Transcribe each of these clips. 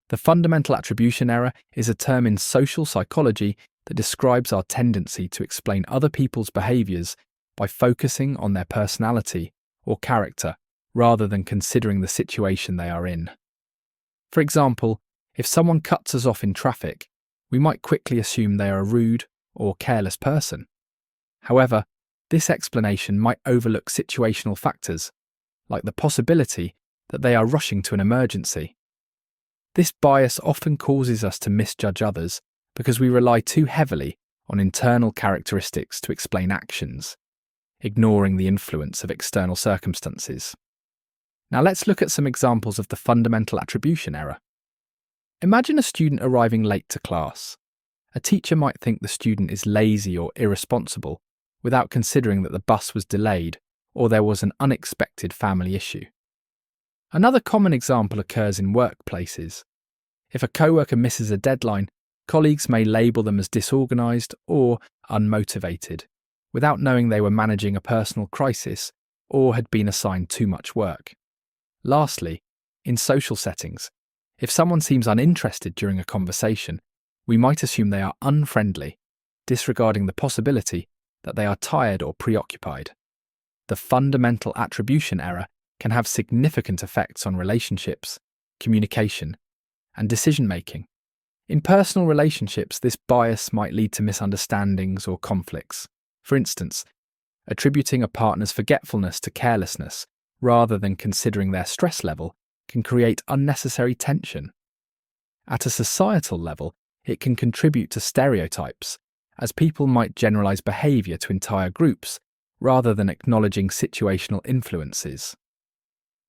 The fundamental attribution error is a term in social psychology that describes our tendency to explain other people's behaviors by focusing on their personality or character rather than considering the situation they are in. For example, if someone cuts us off in traffic, we might quickly assume they are a rude or careless person. However, this explanation might overlook situational factors, like the possibility that they are rushing to an emergency. This bias often causes us to misjudge others because we rely too heavily on internal characteristics to explain actions, ignoring the influence of external circumstances. Now let's look at some examples of the fundamental attribution error. Imagine a student arriving late to class. A teacher might think the student is lazy or irresponsible without considering that the bus was delayed or there was an unexpected family issue. Another common example occurs in workplaces. If a coworker misses a deadline, colleagues may label them as disorganized or unmotivated, without knowing they were managing a personal crisis or had been assigned too much work. Lastly, in social settings, if someone seems uninterested during a conversation, we might assume they are unfriendly, disregarding the possibility that they are tired or preoccupied. The fundamental attribution error can have significant effects on relationships, communication, and decision-making. In personal relationships, this bias might lead to misunderstandings or conflicts. For instance, attributing a partner's forgetfulness to carelessness rather than considering their stress level can create unnecessary tension. At a societal level, it can contribute to stereotypes, as people might generalize behavior to entire groups rather than acknowledging situational influences.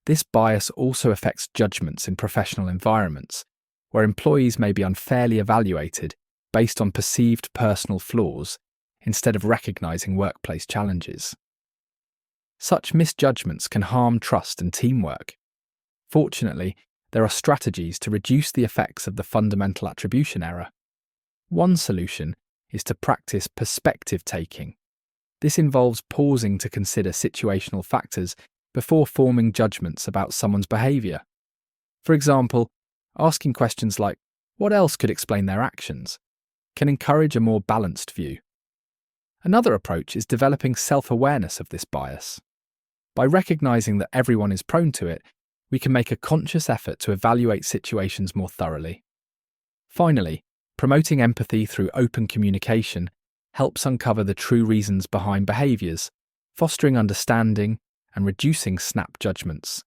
This bias also affects judgments in professional environments, where employees may be unfairly evaluated based on perceived personal flaws instead of recognizing workplace challenges. Such misjudgments can harm trust and teamwork. Fortunately, there are strategies to reduce the effects of the fundamental attribution error. One solution is to practice perspective taking. This involves pausing to consider situational factors before forming judgments about someone's behavior. For example, asking questions like, "What else could explain their actions?" can encourage a more balanced view. Another approach is developing self-awareness of this bias. By recognizing that everyone is prone to it, we can make a conscious effort to evaluate situations more thoroughly. Finally, promoting empathy through open communication helps uncover the true reasons behind behaviors, fostering understanding and reducing snap judgments.